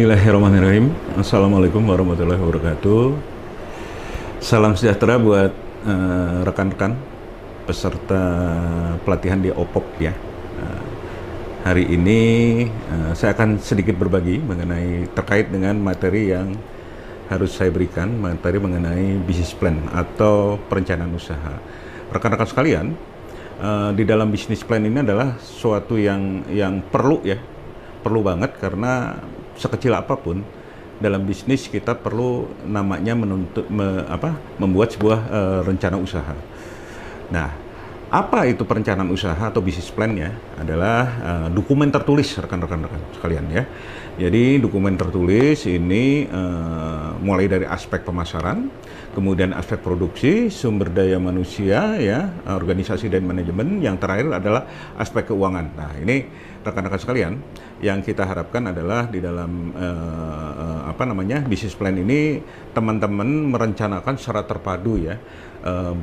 Bismillahirrahmanirrahim. Assalamualaikum warahmatullahi wabarakatuh. Salam sejahtera buat rekan-rekan peserta pelatihan di OPOP ya. Hari ini saya akan sedikit berbagi terkait dengan materi yang harus saya berikan, materi mengenai business plan atau perencanaan usaha. Rekan-rekan sekalian, di dalam business plan ini adalah suatu yang perlu ya, perlu banget karena sekecil apapun dalam bisnis kita perlu namanya membuat sebuah rencana usaha. Nah, apa itu perencanaan usaha atau business plan-nya adalah dokumen tertulis rekan-rekan sekalian ya. Jadi dokumen tertulis ini mulai dari aspek pemasaran, kemudian aspek produksi, sumber daya manusia ya, organisasi dan manajemen, yang terakhir adalah aspek keuangan. Nah, ini rekan-rekan sekalian, yang kita harapkan adalah di dalam business plan ini teman-teman merencanakan secara terpadu ya.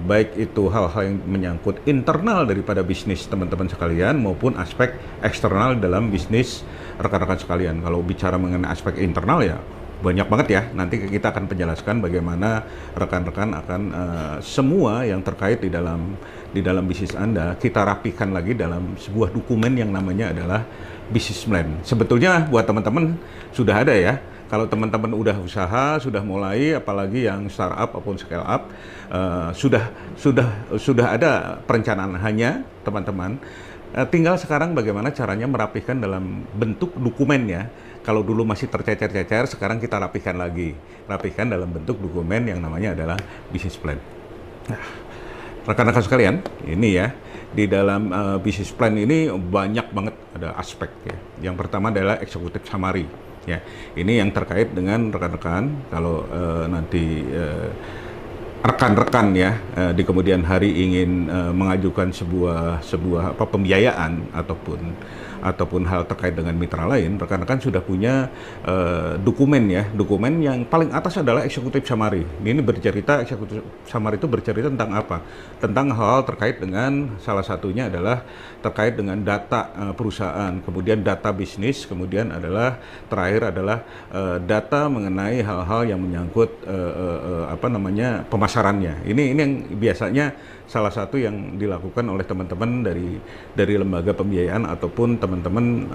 Baik itu hal-hal yang menyangkut internal daripada bisnis teman-teman sekalian maupun aspek eksternal dalam bisnis rekan-rekan sekalian. Kalau bicara mengenai aspek internal ya banyak banget ya, nanti kita akan penjelaskan bagaimana rekan-rekan akan semua yang terkait di dalam bisnis Anda kita rapikan lagi dalam sebuah dokumen yang namanya adalah business plan. Sebetulnya buat teman-teman sudah ada ya. Kalau teman-teman udah usaha, sudah mulai, apalagi yang startup ataupun scale up, sudah ada perencanaan, hanya teman-teman tinggal sekarang bagaimana caranya merapikan dalam bentuk dokumen ya. Kalau dulu masih tercecer-cecer, sekarang kita rapikan lagi, rapikan dalam bentuk dokumen yang namanya adalah business plan. Nah, rekan-rekan sekalian, ini ya, di dalam business plan ini banyak banget ada aspek ya. Yang pertama adalah executive summary. Ya, ini yang terkait dengan rekan-rekan kalau nanti rekan-rekan ya di kemudian hari ingin mengajukan sebuah pembiayaan ataupun hal terkait dengan mitra lain, rekan-rekan sudah punya dokumen ya. Dokumen yang paling atas adalah executive summary. Ini bercerita, executive summary itu bercerita tentang apa? Tentang hal terkait dengan salah satunya adalah terkait dengan data perusahaan, kemudian data bisnis, kemudian terakhir adalah data mengenai hal-hal yang menyangkut pemasarannya. Ini yang biasanya salah satu yang dilakukan oleh teman-teman dari lembaga pembiayaan ataupun teman-teman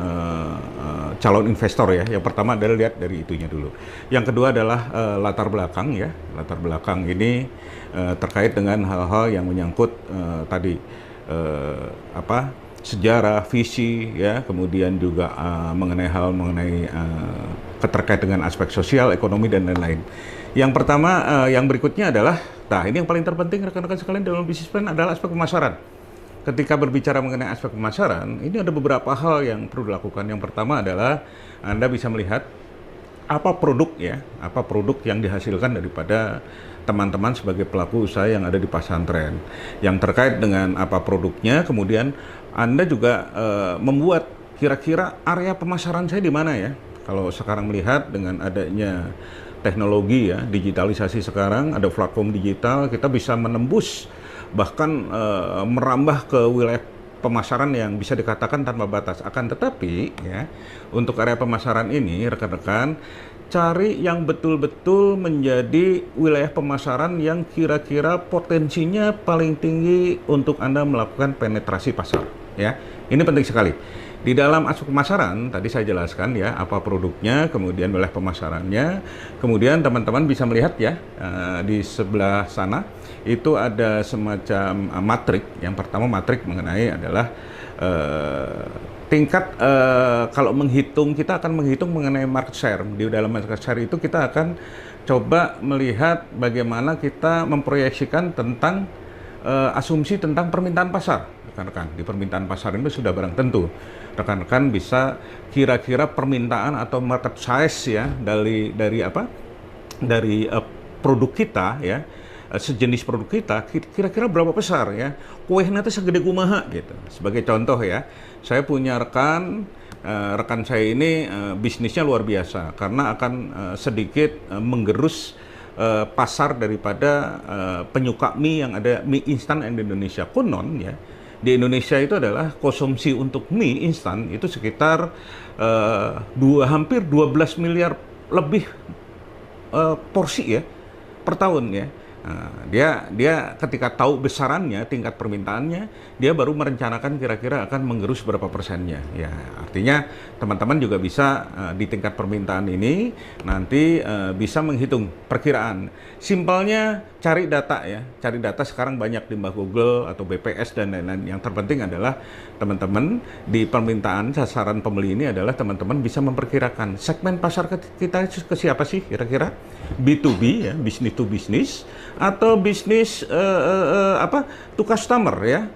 calon investor ya. Yang pertama adalah lihat dari itunya dulu. Yang kedua adalah latar belakang ya. Latar belakang ini terkait dengan hal-hal yang menyangkut sejarah, visi ya, kemudian juga mengenai terkait dengan aspek sosial, ekonomi dan lain-lain. Yang pertama, yang berikutnya adalah, ini yang paling terpenting rekan-rekan sekalian dalam bisnis plan adalah aspek pemasaran. Ketika berbicara mengenai aspek pemasaran, ini ada beberapa hal yang perlu dilakukan. Yang pertama adalah Anda bisa melihat apa produk yang dihasilkan daripada teman-teman sebagai pelaku usaha yang ada di pesantren. Yang terkait dengan apa produknya, kemudian Anda juga membuat kira-kira area pemasaran saya di mana ya. Kalau sekarang melihat dengan adanya teknologi ya, digitalisasi sekarang, ada platform digital, kita bisa menembus bahkan merambah ke wilayah pemasaran yang bisa dikatakan tanpa batas. Akan tetapi ya, untuk area pemasaran ini rekan-rekan cari yang betul-betul menjadi wilayah pemasaran yang kira-kira potensinya paling tinggi untuk Anda melakukan penetrasi pasar ya. Ini penting sekali. Di dalam aspek pemasaran, tadi saya jelaskan ya, apa produknya, kemudian wilayah pemasarannya, kemudian teman-teman bisa melihat ya, di sebelah sana, itu ada semacam matrik. Yang pertama matrik mengenai adalah tingkat, kalau kita akan menghitung mengenai market share. Di dalam market share itu kita akan coba melihat bagaimana kita memproyeksikan tentang asumsi tentang permintaan pasar. Rekan-rekan, di permintaan pasar itu sudah barang tentu. Rekan-rekan bisa kira-kira permintaan atau market size ya dari produk kita ya, sejenis produk kita kira-kira berapa besar ya. Kuehna teh segede kumaha gitu. Sebagai contoh ya, saya punya rekan saya ini bisnisnya luar biasa karena akan sedikit menggerus pasar daripada penyuka mie yang ada mie instan di Indonesia. Konon ya, di Indonesia itu adalah konsumsi untuk mie instan itu sekitar hampir 12 miliar lebih porsi ya per tahun ya. Nah, dia ketika tahu besarannya, tingkat permintaannya, dia baru merencanakan kira-kira akan menggerus berapa persennya. Ya, artinya teman-teman juga bisa di tingkat permintaan ini nanti bisa menghitung perkiraan. Simpelnya cari data ya, cari data sekarang banyak di Google atau BPS dan lain-lain. Yang terpenting adalah teman-teman di permintaan sasaran pembeli ini adalah teman-teman bisa memperkirakan segmen pasar kita ke siapa sih kira-kira? B2B ya, business to business, atau bisnis to customer ya,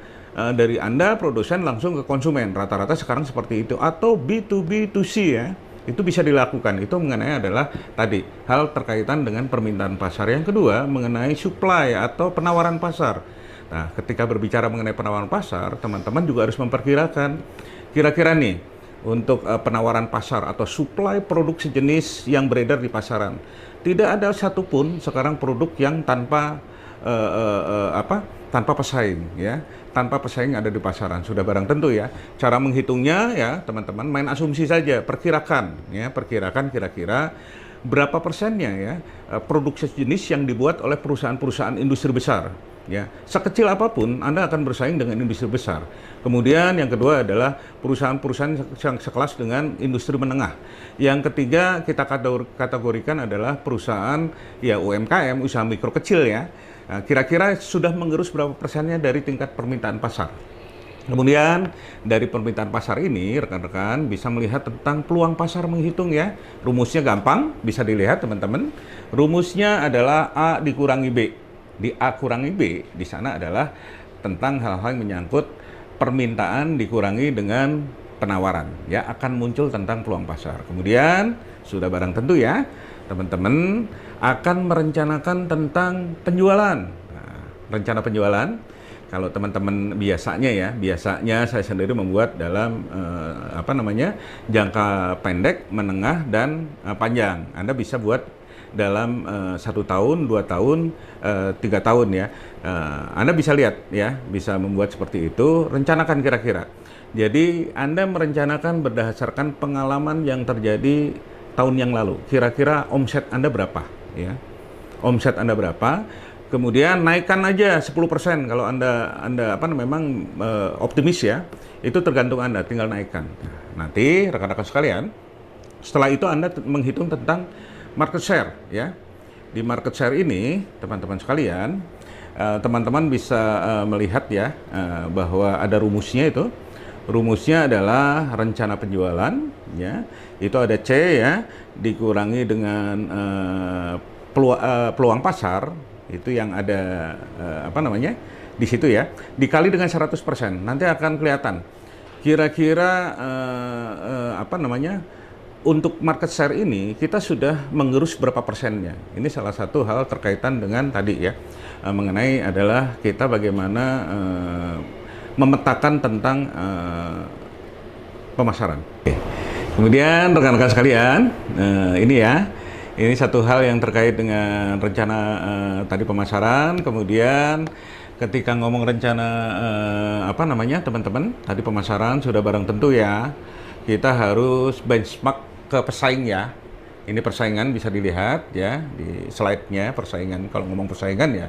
dari Anda produsen langsung ke konsumen, rata-rata sekarang seperti itu, atau B2B2C ya, itu bisa dilakukan. Itu mengenai adalah tadi hal terkaitan dengan permintaan pasar. Yang kedua mengenai supply atau penawaran pasar. Nah, ketika berbicara mengenai penawaran pasar, teman-teman juga harus memperkirakan kira-kira nih untuk penawaran pasar atau supply produk sejenis yang beredar di pasaran. Tidak ada satupun sekarang produk yang tanpa tanpa pesaing ya, tanpa pesaing ada di pasaran. Sudah barang tentu ya. Cara menghitungnya ya teman-teman main asumsi saja, perkirakan ya, perkirakan kira-kira berapa persennya ya produk sejenis yang dibuat oleh perusahaan-perusahaan industri besar. Ya, sekecil apapun Anda akan bersaing dengan industri besar. Kemudian yang kedua adalah perusahaan-perusahaan yang sekelas dengan industri menengah. Yang ketiga kita kategorikan adalah perusahaan ya UMKM, usaha mikro kecil ya. Nah, kira-kira sudah menggerus berapa persennya dari tingkat permintaan pasar. Kemudian dari permintaan pasar ini rekan-rekan bisa melihat tentang peluang pasar menghitung ya. Rumusnya gampang, bisa dilihat teman-teman. Rumusnya adalah A dikurangi B. Di A kurangi B, di sana adalah tentang hal-hal yang menyangkut permintaan dikurangi dengan penawaran. Ya, akan muncul tentang peluang pasar. Kemudian, sudah barang tentu ya, teman-teman akan merencanakan tentang penjualan. Nah, rencana penjualan, kalau teman-teman biasanya saya sendiri membuat dalam jangka pendek, menengah, dan panjang. Anda bisa buat dalam 1 tahun, 2 tahun, 3 tahun ya. Anda bisa lihat ya, bisa membuat seperti itu, rencanakan kira-kira. Jadi Anda merencanakan berdasarkan pengalaman yang terjadi tahun yang lalu. Kira-kira omset Anda berapa ya? Omset Anda berapa? Kemudian naikkan aja 10% kalau Anda memang optimis ya. Itu tergantung Anda, tinggal naikkan. Nanti rekan-rekan sekalian, setelah itu Anda menghitung tentang market share ya. Di market share ini teman-teman sekalian, teman-teman bisa melihat ya bahwa ada rumusnya itu. Rumusnya adalah rencana penjualan ya. Itu ada C ya dikurangi dengan peluang pasar, itu yang ada di situ ya, dikali dengan 100%. Nanti akan kelihatan kira-kira untuk market share ini kita sudah menggerus berapa persennya. Ini salah satu hal terkaitan dengan tadi ya, mengenai adalah kita bagaimana memetakan tentang pemasaran. Kemudian rekan-rekan sekalian, ini satu hal yang terkait dengan rencana tadi pemasaran. Kemudian ketika ngomong rencana teman-teman tadi pemasaran sudah barang tentu ya, kita harus benchmark ke pesaing ya. Ini persaingan bisa dilihat ya di slide-nya, persaingan. Kalau ngomong persaingan ya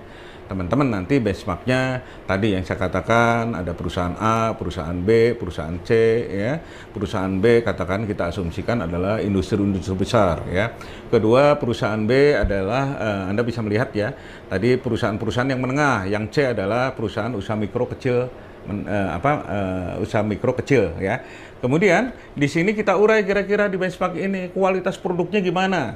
teman-teman nanti benchmark-nya tadi yang saya katakan, ada perusahaan A, perusahaan B, perusahaan C ya. Perusahaan B katakan kita asumsikan adalah industri-industri besar ya. Kedua, perusahaan B adalah Anda bisa melihat ya, tadi perusahaan-perusahaan yang menengah. Yang C adalah perusahaan usaha mikro kecil, usaha mikro kecil ya. Kemudian di sini kita urai kira-kira di benchmark ini kualitas produknya gimana?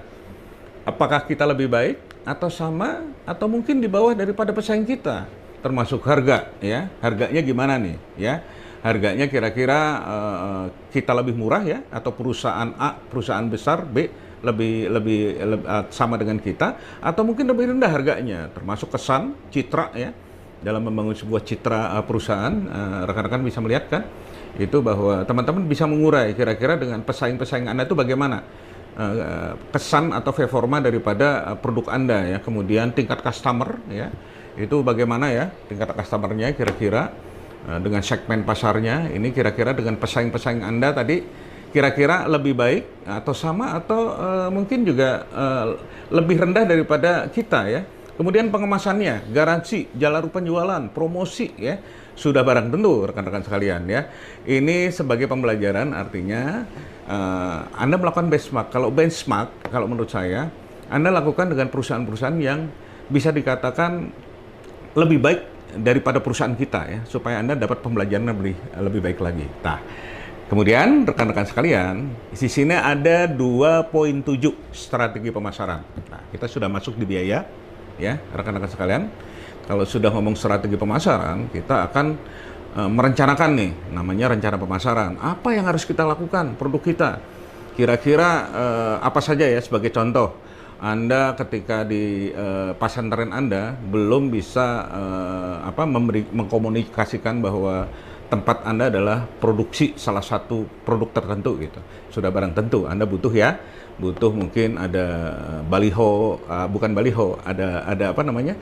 Apakah kita lebih baik atau sama atau mungkin di bawah daripada pesaing kita? Termasuk harga ya. Harganya gimana nih ya? Harganya kira-kira kita lebih murah ya, atau perusahaan A, perusahaan besar B lebih sama dengan kita, atau mungkin lebih rendah harganya, termasuk kesan, citra ya. Dalam membangun sebuah citra perusahaan, rekan-rekan bisa melihat kan, itu bahwa teman-teman bisa mengurai kira-kira dengan pesaing-pesaing Anda itu bagaimana kesan atau performa daripada produk Anda ya. Kemudian tingkat customer ya, itu bagaimana ya tingkat customernya kira-kira. dengan segmen pasarnya, ini kira-kira dengan pesaing-pesaing Anda tadi, kira-kira lebih baik atau sama atau mungkin juga lebih rendah daripada kita ya. Kemudian pengemasannya, garansi, jalur penjualan, promosi ya, sudah barang tentu rekan-rekan sekalian ya. Ini sebagai pembelajaran artinya Anda melakukan benchmark. Kalau benchmark, kalau menurut saya, Anda lakukan dengan perusahaan-perusahaan yang bisa dikatakan lebih baik daripada perusahaan kita ya, supaya Anda dapat pembelajaran lebih baik lagi. Nah, kemudian rekan-rekan sekalian, di sini ada 2.7 strategi pemasaran. Nah, kita sudah masuk di biaya ya, rekan-rekan sekalian. Kalau sudah ngomong strategi pemasaran, kita akan merencanakan nih, namanya rencana pemasaran. Apa yang harus kita lakukan produk kita? Kira-kira apa saja ya, sebagai contoh. Anda ketika di pesantren Anda belum bisa mengkomunikasikan bahwa tempat Anda adalah produksi salah satu produk tertentu gitu. Sudah barang tentu Anda butuh ya, butuh mungkin ada baliho, bukan baliho, ada apa namanya?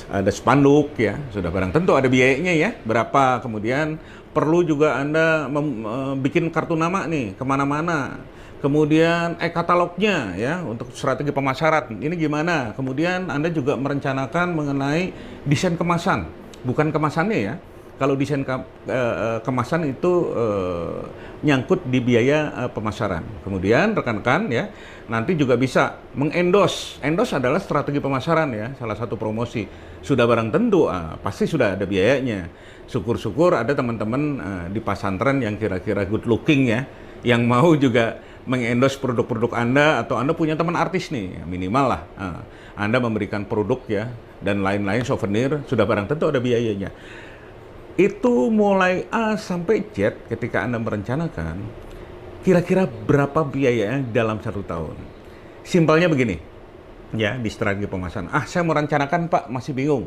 Ada spanduk ya. Sudah barang tentu ada biayanya ya, berapa. Kemudian perlu juga Anda bikin kartu nama nih kemana-mana. Kemudian katalognya ya, untuk strategi pemasaran ini gimana. Kemudian Anda juga merencanakan mengenai desain kemasan, bukan kemasannya ya. Kalau desain kemasan itu nyangkut di biaya pemasaran. Kemudian rekan-rekan ya, nanti juga bisa mengendorse. Endorse adalah strategi pemasaran ya, salah satu promosi. Sudah barang tentu pasti sudah ada biayanya. Syukur-syukur ada teman-teman di pesantren yang kira-kira good looking ya, yang mau juga mengendorse produk-produk Anda, atau Anda punya teman artis nih, minimal lah Anda memberikan produk ya, dan lain-lain souvenir, sudah barang tentu ada biayanya. Itu mulai A sampai Z ketika Anda merencanakan, kira-kira berapa biayanya dalam 1 tahun. Simpelnya begini, ya di strategi pemasaran. Saya merencanakan Pak, masih bingung.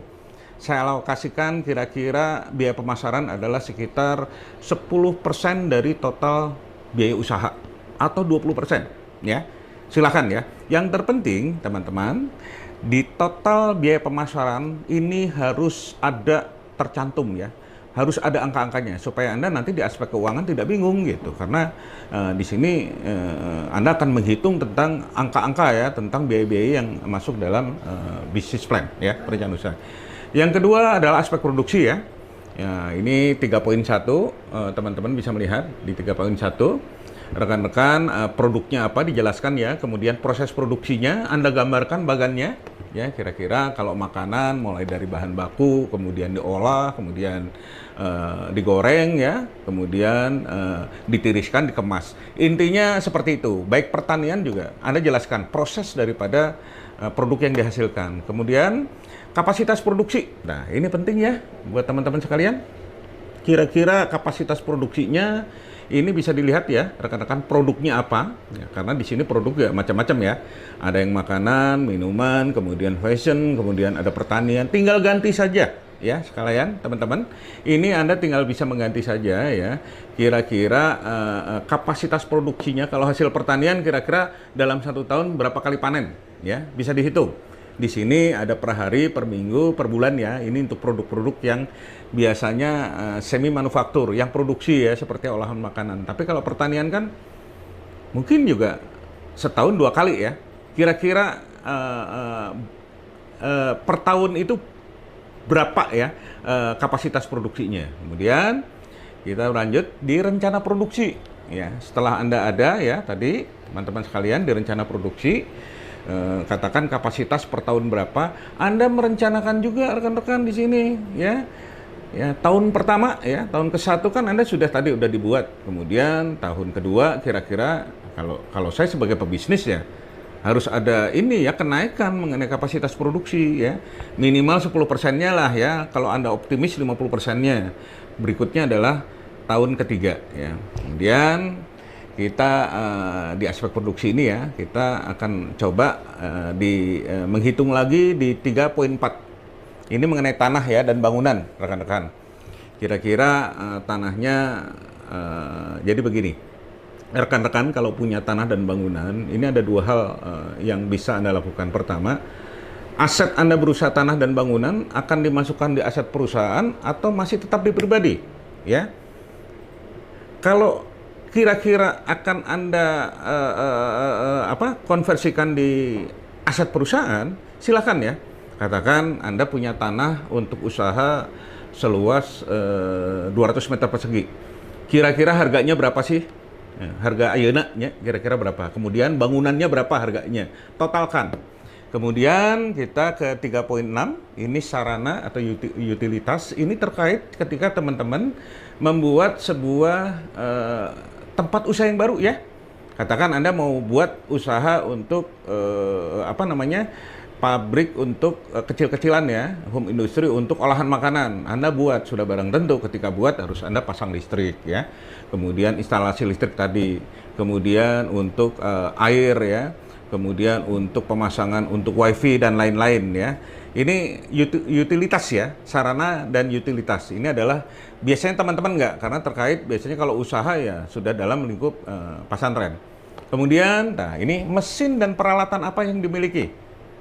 Saya alokasikan kira-kira biaya pemasaran adalah sekitar 10% dari total biaya usaha. Atau 20% ya, silakan ya. Yang terpenting teman-teman, di total biaya pemasaran ini harus ada tercantum ya, harus ada angka-angkanya supaya Anda nanti di aspek keuangan tidak bingung gitu, karena di sini Anda akan menghitung tentang angka-angka ya, tentang biaya-biaya yang masuk dalam business plan ya, perencanaan usaha. Yang kedua adalah aspek produksi ya. Ini 3.1, teman-teman bisa melihat di 3.1. Rekan-rekan, produknya apa dijelaskan ya, kemudian proses produksinya Anda gambarkan bagannya ya, kira-kira kalau makanan mulai dari bahan baku, kemudian diolah, kemudian digoreng ya, kemudian ditiriskan, dikemas. Intinya seperti itu. Baik pertanian juga Anda jelaskan proses daripada produk yang dihasilkan. Kemudian kapasitas produksi. Nah, ini penting ya buat teman-teman sekalian. Kira-kira kapasitas produksinya ini bisa dilihat ya, rekan-rekan, produknya apa ya, karena di sini produk ya macam-macam ya. Ada yang makanan, minuman, kemudian fashion, kemudian ada pertanian. Tinggal ganti saja ya sekalian teman-teman. Ini Anda tinggal bisa mengganti saja ya. Kira-kira kapasitas produksinya kalau hasil pertanian kira-kira dalam 1 tahun berapa kali panen ya, bisa dihitung. Di sini ada per hari, per minggu, per bulan ya. Ini untuk produk-produk yang biasanya semi manufaktur, yang produksi ya, seperti olahan makanan. Tapi kalau pertanian kan mungkin juga setahun 2 kali ya. Kira-kira per tahun itu berapa ya kapasitas produksinya. Kemudian kita lanjut di rencana produksi ya. Setelah Anda ada ya tadi teman-teman sekalian di rencana produksi, katakan kapasitas per tahun berapa, Anda merencanakan juga rekan-rekan di sini ya. Ya, tahun pertama ya, tahun ke-1 kan Anda sudah dibuat. Kemudian tahun kedua kira-kira kalau saya sebagai pebisnis ya harus ada ini ya, kenaikan mengenai kapasitas produksi ya. Minimal 10%-nya lah ya. Kalau Anda optimis 50%-nya. Berikutnya adalah tahun ketiga ya. Kemudian kita di aspek produksi ini ya, kita akan coba menghitung lagi di 3.4. Ini mengenai tanah ya dan bangunan, rekan-rekan. Kira-kira tanahnya, jadi begini. Rekan-rekan kalau punya tanah dan bangunan, ini ada 2 hal yang bisa Anda lakukan. Pertama, aset Anda berusaha tanah dan bangunan akan dimasukkan di aset perusahaan atau masih tetap di pribadi. ya. Kalau kira-kira akan Anda konversikan di aset perusahaan, silakan ya. Katakan Anda punya tanah untuk usaha seluas 200 meter persegi. Kira-kira harganya berapa sih? Ya, harga ayeuna nya kira-kira berapa? Kemudian bangunannya berapa harganya? Totalkan. Kemudian kita ke 3.6, ini sarana atau utilitas. Ini terkait ketika teman-teman membuat sebuah tempat usaha yang baru ya. Katakan Anda mau buat usaha untuk pabrik untuk kecil-kecilan ya, home industry untuk olahan makanan. Anda buat, sudah barang tentu ketika buat harus Anda pasang listrik ya. Kemudian instalasi listrik tadi, kemudian untuk air ya, kemudian untuk pemasangan untuk wifi dan lain-lain ya. Ini utilitas ya, sarana dan utilitas. Ini adalah biasanya teman-teman nggak, karena terkait biasanya kalau usaha ya sudah dalam lingkup pesantren. Kemudian, nah ini mesin dan peralatan apa yang dimiliki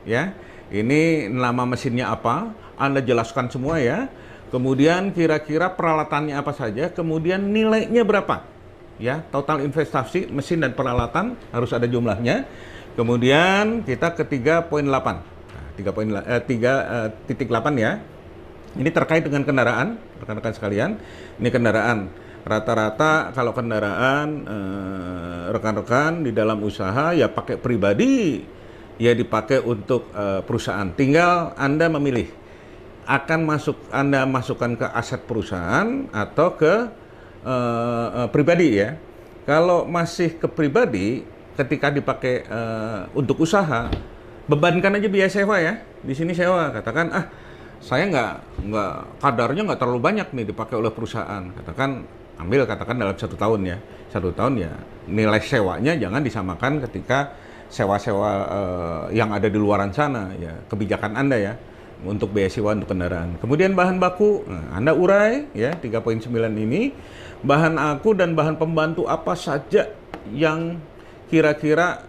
ya. Ini nama mesinnya apa, Anda jelaskan semua ya. Kemudian kira-kira peralatannya apa saja, kemudian nilainya berapa ya, total investasi mesin dan peralatan harus ada jumlahnya. Kemudian kita ke 3.8. 3.8 ya. Ini terkait dengan kendaraan, rekan-rekan sekalian. Ini kendaraan. Rata-rata kalau kendaraan rekan-rekan di dalam usaha ya pakai pribadi, ya dipakai untuk perusahaan. Tinggal Anda memilih Anda masukkan ke aset perusahaan atau ke pribadi ya. Kalau masih ke pribadi, ketika dipakai untuk usaha, bebankan aja biaya sewa ya. Di sini sewa, katakan saya kadarnya nggak terlalu banyak nih dipakai oleh perusahaan. Katakan dalam 1 tahun ya. 1 tahun ya nilai sewanya jangan disamakan ketika sewa-sewa yang ada di luaran sana ya. Kebijakan Anda ya untuk biaya sewa untuk kendaraan. Kemudian bahan baku, Anda urai ya 3.9 ini. Bahan aku dan bahan pembantu apa saja yang kira-kira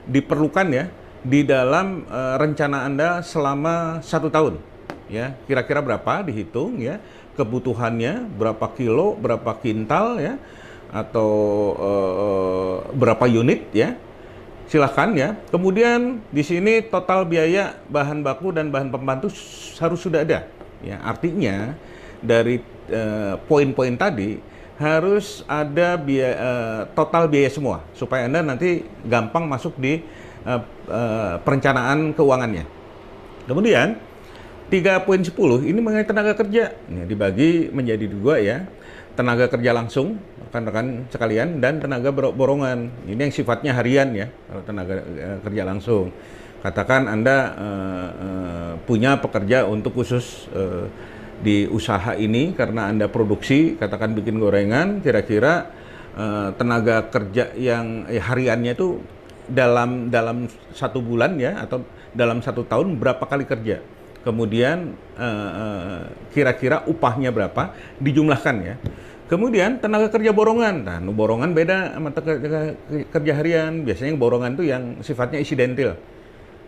diperlukan ya di dalam rencana Anda selama 1 tahun ya, kira-kira berapa dihitung ya, kebutuhannya berapa kilo, berapa kintal ya, atau berapa unit ya, silahkan ya. Kemudian di sini total biaya bahan baku dan bahan pembantu harus sudah ada ya. Artinya dari poin-poin tadi harus ada total biaya semua supaya Anda nanti gampang masuk di perencanaan keuangannya. Kemudian 3.10 ini mengenai tenaga kerja. Ini dibagi menjadi 2 ya. Tenaga kerja langsung, rekan-rekan sekalian, dan tenaga borongan. Ini yang sifatnya harian ya, kalau tenaga kerja langsung. Katakan Anda punya pekerja untuk khusus di usaha ini karena Anda produksi, katakan bikin gorengan, kira-kira tenaga kerja yang hariannya itu dalam 1 bulan ya, atau dalam 1 tahun berapa kali kerja. Kemudian kira-kira upahnya berapa, dijumlahkan ya. Kemudian tenaga kerja borongan. Nah, borongan beda sama tenaga kerja harian. Biasanya borongan itu yang sifatnya insidentil.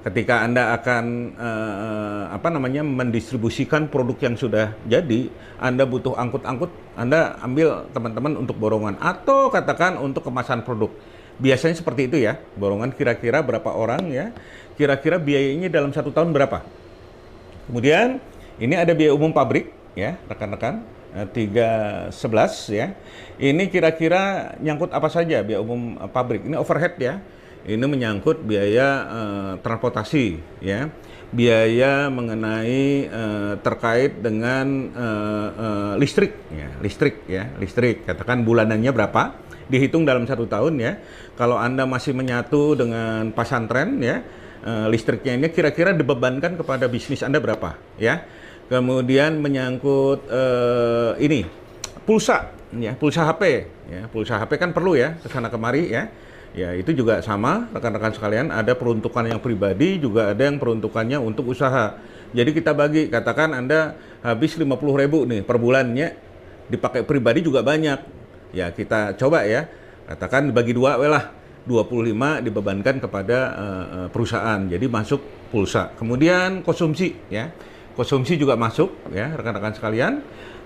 Ketika Anda akan mendistribusikan produk yang sudah jadi, Anda butuh angkut-angkut, Anda ambil teman-teman untuk borongan, atau katakan untuk kemasan produk. Biasanya seperti itu ya. Borongan kira-kira berapa orang ya, kira-kira biayanya dalam 1 tahun berapa. Kemudian ini ada biaya umum pabrik ya, rekan-rekan, 3.11 ya. Ini kira-kira nyangkut apa saja biaya umum pabrik. Ini overhead ya. Ini menyangkut biaya transportasi ya, biaya mengenai terkait dengan listrik ya, listrik. Katakan bulanannya berapa, dihitung dalam 1 tahun ya. Kalau Anda masih menyatu dengan pesantren ya, listriknya ini kira-kira dibebankan kepada bisnis Anda berapa ya. Kemudian menyangkut ini pulsa ya, pulsa HP ya. Pulsa HP kan perlu ya kesana kemari ya. Ya itu juga sama rekan-rekan sekalian, ada peruntukan yang pribadi, juga ada yang peruntukannya untuk usaha. Jadi kita bagi, katakan Anda habis 50.000 nih per bulannya, dipakai pribadi juga banyak. Ya kita coba ya, katakan bagi 2 lah, 25 dibebankan kepada perusahaan. Jadi masuk pulsa. Kemudian konsumsi ya. Konsumsi juga masuk ya rekan-rekan sekalian.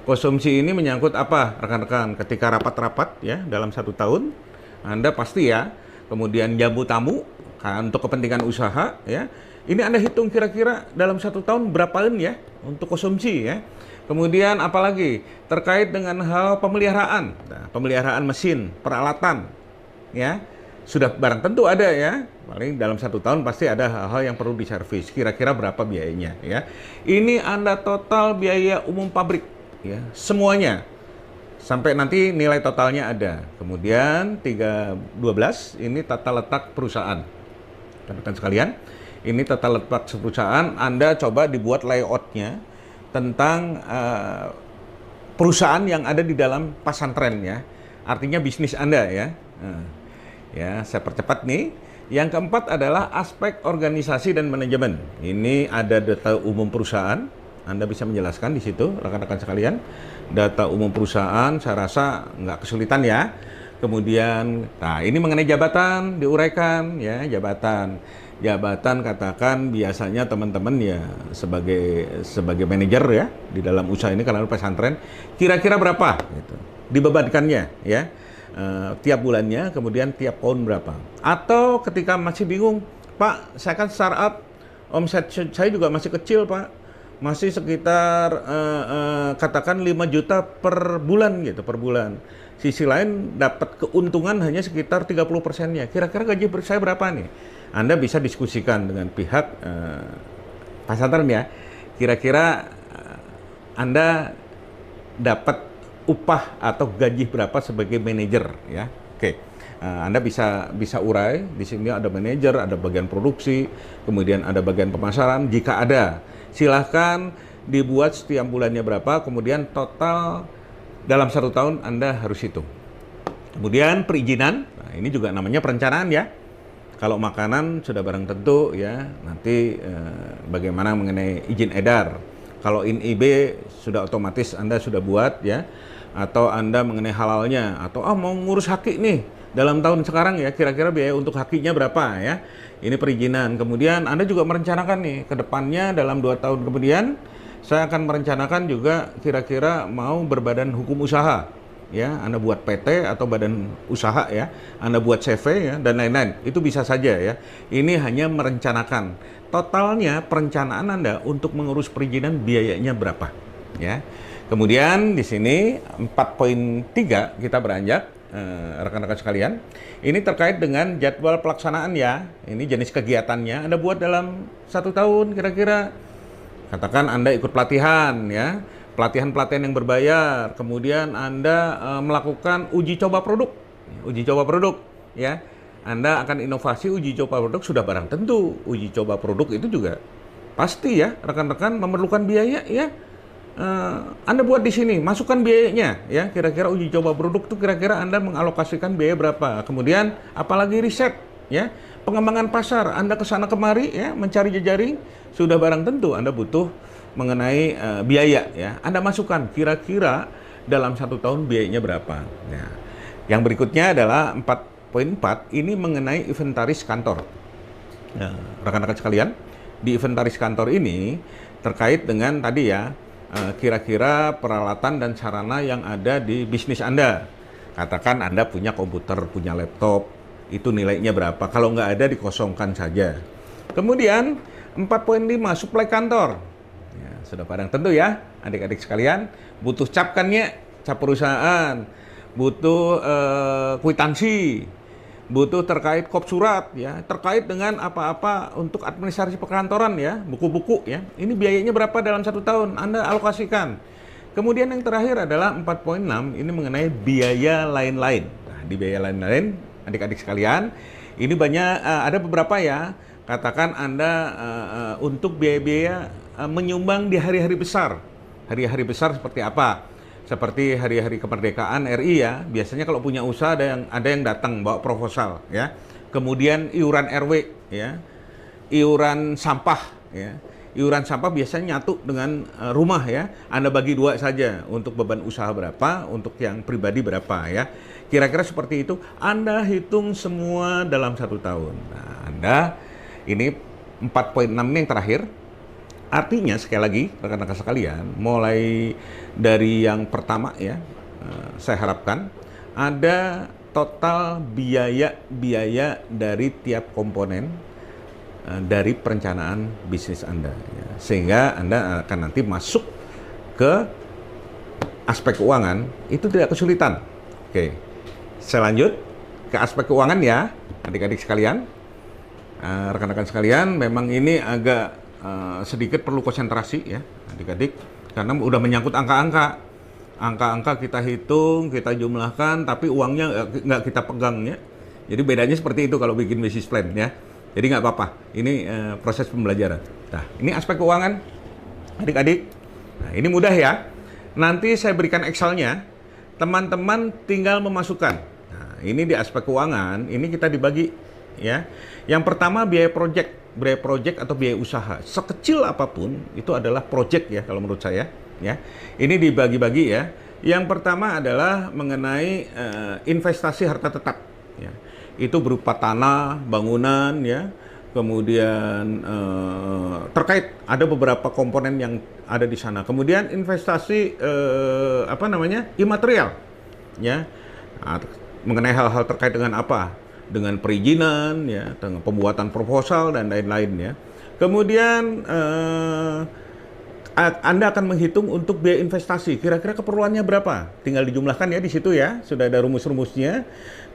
Konsumsi ini menyangkut apa, rekan-rekan? Ketika rapat-rapat ya dalam 1 tahun, Anda pasti ya, kemudian jamu tamu kan, untuk kepentingan usaha ya. Ini Anda hitung kira-kira dalam 1 tahun berapaan ya untuk konsumsi ya. Kemudian apalagi terkait dengan hal pemeliharaan, nah, pemeliharaan mesin, peralatan, ya sudah barang tentu ada ya. Paling dalam 1 tahun pasti ada hal-hal yang perlu diservis. Kira-kira berapa biayanya ya? Ini Anda total biaya umum pabrik ya, semuanya sampai nanti nilai totalnya ada. Kemudian 312 ini tata letak perusahaan. Teman-teman sekalian, ini tata letak perusahaan. Anda coba dibuat layoutnya tentang perusahaan yang ada di dalam pesantren ya, artinya bisnis Anda ya. Ya, saya percepat nih. Yang keempat adalah aspek organisasi dan manajemen. Ini ada data umum perusahaan. Anda bisa menjelaskan di situ, rekan-rekan sekalian. Data umum perusahaan, saya rasa nggak kesulitan ya. Kemudian, nah ini mengenai jabatan diuraikan ya, jabatan katakan biasanya teman-teman ya sebagai manajer ya di dalam usaha ini karena pesantren, kira-kira berapa gitu dibebankannya ya, tiap bulannya, kemudian tiap tahun berapa. Atau ketika masih bingung, Pak, saya kan startup, omset saya juga masih kecil Pak, masih sekitar katakan 5 juta per bulan gitu, per bulan. Sisi lain dapat keuntungan hanya sekitar 30%-nya. Kira-kira gaji saya berapa nih? Anda bisa diskusikan dengan pihak pesantren ya. Kira-kira Anda dapat upah atau gaji berapa sebagai manajer ya. Oke. Anda bisa urai. Di sini ada manajer, ada bagian produksi, kemudian ada bagian pemasaran. Jika ada, silahkan dibuat setiap bulannya berapa, kemudian total dalam 1 tahun Anda harus hitung. Kemudian perizinan, nah ini juga namanya perencanaan ya. Kalau makanan sudah barang tentu ya, nanti bagaimana mengenai izin edar. Kalau INIB sudah otomatis Anda sudah buat ya, atau Anda mengenai halalnya, atau mau ngurus haki nih dalam tahun sekarang ya, kira-kira biaya untuk hakinya berapa ya. Ini perizinan. Kemudian Anda juga merencanakan nih ke depannya dalam 2 tahun kemudian, saya akan merencanakan juga kira-kira mau berbadan hukum usaha. Ya, Anda buat PT atau badan usaha ya, Anda buat CV ya, dan lain-lain. Itu bisa saja ya. Ini hanya merencanakan. Totalnya perencanaan Anda untuk mengurus perizinan biayanya berapa ya. Kemudian di sini 4.3 kita beranjak, rekan-rekan sekalian. Ini terkait dengan jadwal pelaksanaan ya. Ini jenis kegiatannya Anda buat dalam 1 tahun kira-kira. Katakan Anda ikut pelatihan ya, pelatihan-pelatihan yang berbayar, kemudian Anda melakukan uji coba produk ya. Anda akan inovasi uji coba produk, sudah barang tentu uji coba produk itu juga pasti ya, rekan-rekan memerlukan biaya ya. Anda buat di sini, masukkan biayanya ya, kira-kira uji coba produk itu kira-kira Anda mengalokasikan biaya berapa. Kemudian apalagi riset ya, pengembangan pasar, Anda ke sana kemari ya, mencari jejaring, sudah barang tentu Anda butuh mengenai biaya ya. Anda masukkan kira-kira dalam 1 tahun biayanya berapa. Nah, yang berikutnya adalah 4.4, ini mengenai inventaris kantor. Nah, rekan-rekan sekalian, di inventaris kantor ini terkait dengan tadi ya, kira-kira peralatan dan sarana yang ada di bisnis Anda. Katakan Anda punya komputer, punya laptop, itu nilainya berapa. Kalau nggak ada, dikosongkan saja. Kemudian 4.5, suplai kantor. Ya, sudah barang tentu ya, adik-adik sekalian, butuh cap kan ya, cap perusahaan, butuh kwitansi, butuh terkait kop surat ya, terkait dengan apa-apa untuk administrasi perkantoran ya, buku-buku ya. Ini biayanya berapa dalam 1 tahun, Anda alokasikan. Kemudian yang terakhir adalah 4.6, ini mengenai biaya lain-lain. Nah, di biaya lain-lain, adik-adik sekalian, ini banyak, ada beberapa ya. Katakan Anda untuk biaya-biaya menyumbang di hari-hari besar. Hari-hari besar seperti apa? Seperti hari-hari kemerdekaan RI ya. Biasanya kalau punya usaha ada yang datang bawa proposal ya. Kemudian iuran RW ya. Iuran sampah ya. Iuran sampah biasanya nyatu dengan rumah ya. Anda bagi 2 saja, untuk beban usaha berapa, untuk yang pribadi berapa ya. Kira-kira seperti itu. Anda hitung semua dalam 1 tahun. Nah, Anda ini 4.6 ini yang terakhir. Artinya sekali lagi rekan-rekan sekalian, mulai dari yang pertama ya, saya harapkan ada total biaya dari tiap komponen dari perencanaan bisnis Anda, ya. Sehingga Anda akan nanti masuk ke aspek keuangan itu tidak kesulitan. Oke, saya lanjut ke aspek keuangan ya, adik-adik sekalian. Rekan-rekan sekalian, memang ini agak sedikit perlu konsentrasi ya, adik-adik, karena udah menyangkut angka-angka. Angka-angka kita hitung, kita jumlahkan, tapi uangnya nggak kita pegang ya. Jadi bedanya seperti itu kalau bikin business plan ya. Jadi nggak apa-apa, ini proses pembelajaran. Nah, ini aspek keuangan, adik-adik. Nah, ini mudah ya. Nanti saya berikan Excel-nya, teman-teman tinggal memasukkan. Nah, ini di aspek keuangan, ini kita dibagi ya. Yang pertama biaya project atau biaya usaha. Sekecil apapun itu adalah project ya kalau menurut saya ya. Ini dibagi-bagi ya. Yang pertama adalah mengenai investasi harta tetap ya. Itu berupa tanah, bangunan ya. Kemudian terkait ada beberapa komponen yang ada di sana. Kemudian investasi imaterial ya. Mengenai hal-hal terkait dengan apa? Dengan perizinan ya, dengan pembuatan proposal dan lain-lain ya. Kemudian Anda akan menghitung untuk biaya investasi, kira-kira keperluannya berapa? Tinggal dijumlahkan ya di situ ya, sudah ada rumus-rumusnya.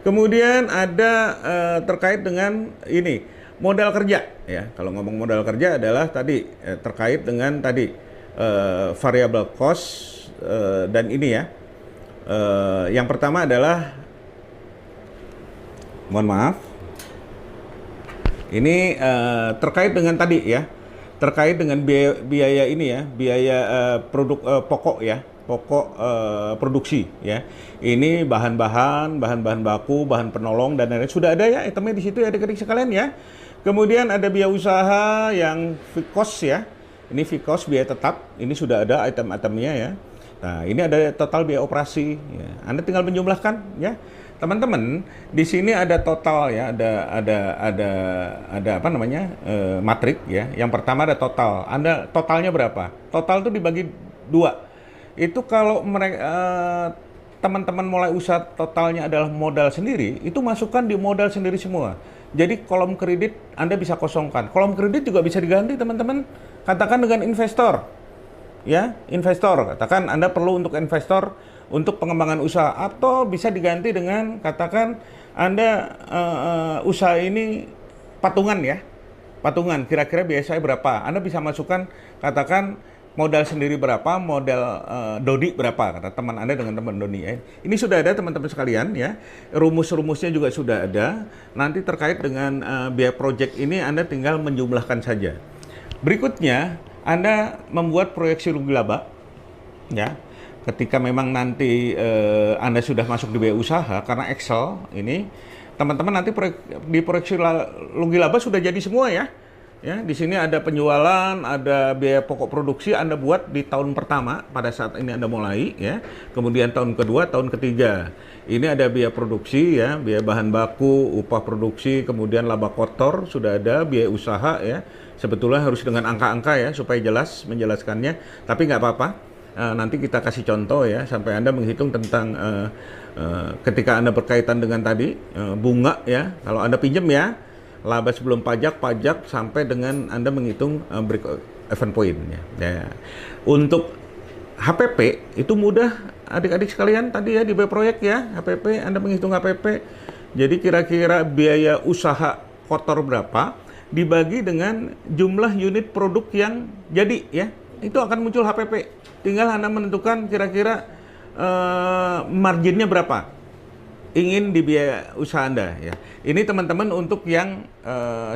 Kemudian ada terkait dengan ini, modal kerja ya. Kalau ngomong modal kerja adalah tadi terkait dengan tadi variable cost dan ini ya. Yang pertama adalah, mohon maaf, ini terkait dengan tadi ya, terkait dengan biaya ini ya, biaya produk pokok ya, pokok produksi ya. Ini bahan-bahan baku, bahan penolong dan lain-lain sudah ada ya, itemnya di situ ya adik-adik sekalian ya. Kemudian ada biaya usaha yang fixed cost ya. Ini fixed cost biaya tetap, ini sudah ada item-itemnya ya. Nah, ini ada total biaya operasi ya. Anda tinggal menjumlahkan ya. Teman-teman, di sini ada total ya, ada apa namanya? Matrik ya. Yang pertama ada total. Anda totalnya berapa? Total itu dibagi 2. Itu kalau mereka teman-teman mulai usaha totalnya adalah modal sendiri, itu masukkan di modal sendiri semua. Jadi kolom kredit Anda bisa kosongkan. Kolom kredit juga bisa diganti teman-teman. Katakan dengan investor. Ya, investor. Katakan Anda perlu untuk investor untuk pengembangan usaha, atau bisa diganti dengan katakan Anda usaha ini patungan ya. Patungan, kira-kira biasanya berapa? Anda bisa masukkan katakan modal sendiri berapa, modal Dodi berapa, kata teman Anda dengan teman Dodi ya. Ini sudah ada teman-teman sekalian ya. Rumus-rumusnya juga sudah ada. Nanti terkait dengan biaya project ini Anda tinggal menjumlahkan saja. Berikutnya, Anda membuat proyeksi rugi laba ya. Ketika memang nanti Anda sudah masuk di biaya usaha, karena Excel ini teman-teman nanti di proyeksi rugi laba sudah jadi semua ya. Ya, di sini ada penjualan, ada biaya pokok produksi Anda buat di tahun pertama pada saat ini Anda mulai ya. Kemudian tahun kedua, tahun ketiga. Ini ada biaya produksi ya, biaya bahan baku, upah produksi, kemudian laba kotor sudah ada, biaya usaha ya. Sebetulnya harus dengan angka-angka ya supaya jelas menjelaskannya, tapi nggak apa-apa. Nanti kita kasih contoh ya sampai Anda menghitung tentang ketika Anda berkaitan dengan tadi bunga ya. Kalau Anda pinjam ya, laba sebelum pajak sampai dengan Anda menghitung break even point ya. Untuk HPP itu mudah adik-adik sekalian tadi ya di biaya proyek ya. HPP Anda menghitung HPP. Jadi kira-kira biaya usaha kotor berapa dibagi dengan jumlah unit produk yang jadi ya. Itu akan muncul HPP. Tinggal Anda menentukan kira-kira marginnya berapa. Ingin di biaya usaha Anda ya. Ini teman-teman untuk yang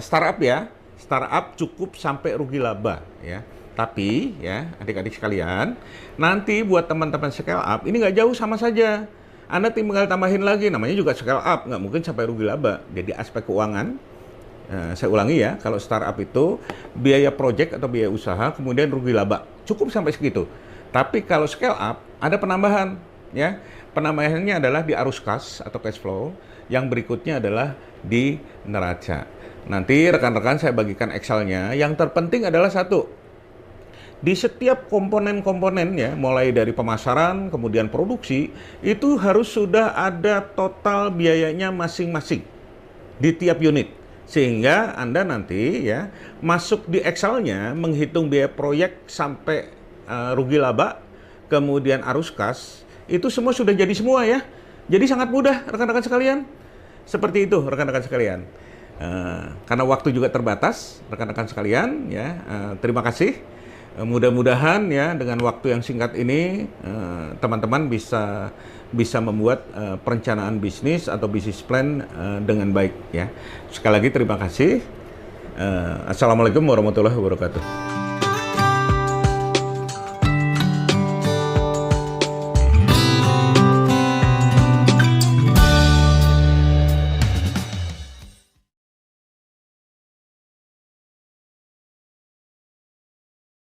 startup ya. Startup cukup sampai rugi laba ya. Tapi ya adik-adik sekalian, nanti buat teman-teman scale up ini nggak jauh sama saja. Anda tinggal tambahin lagi, namanya juga scale up, nggak mungkin sampai rugi laba. Jadi aspek keuangan, saya ulangi ya, kalau startup itu biaya project atau biaya usaha, kemudian rugi laba, cukup sampai segitu. Tapi kalau scale up ada penambahan ya. Penambahannya adalah di arus kas atau cash flow, yang berikutnya adalah di neraca. Nanti rekan-rekan saya bagikan Excel-nya. Yang terpenting adalah satu, di setiap komponen-komponen ya, mulai dari pemasaran, kemudian produksi, itu harus sudah ada total biayanya masing-masing di tiap unit. Sehingga Anda nanti ya masuk di Excel-nya menghitung biaya proyek sampai rugi laba, kemudian arus kas, itu semua sudah jadi semua ya. Jadi sangat mudah rekan-rekan sekalian. Seperti itu rekan-rekan sekalian. Karena waktu juga terbatas, rekan-rekan sekalian ya. Terima kasih. Mudah-mudahan ya dengan waktu yang singkat ini teman-teman bisa membuat perencanaan bisnis atau bisnis plan dengan baik ya. Sekali lagi terima kasih. Assalamualaikum warahmatullahi wabarakatuh.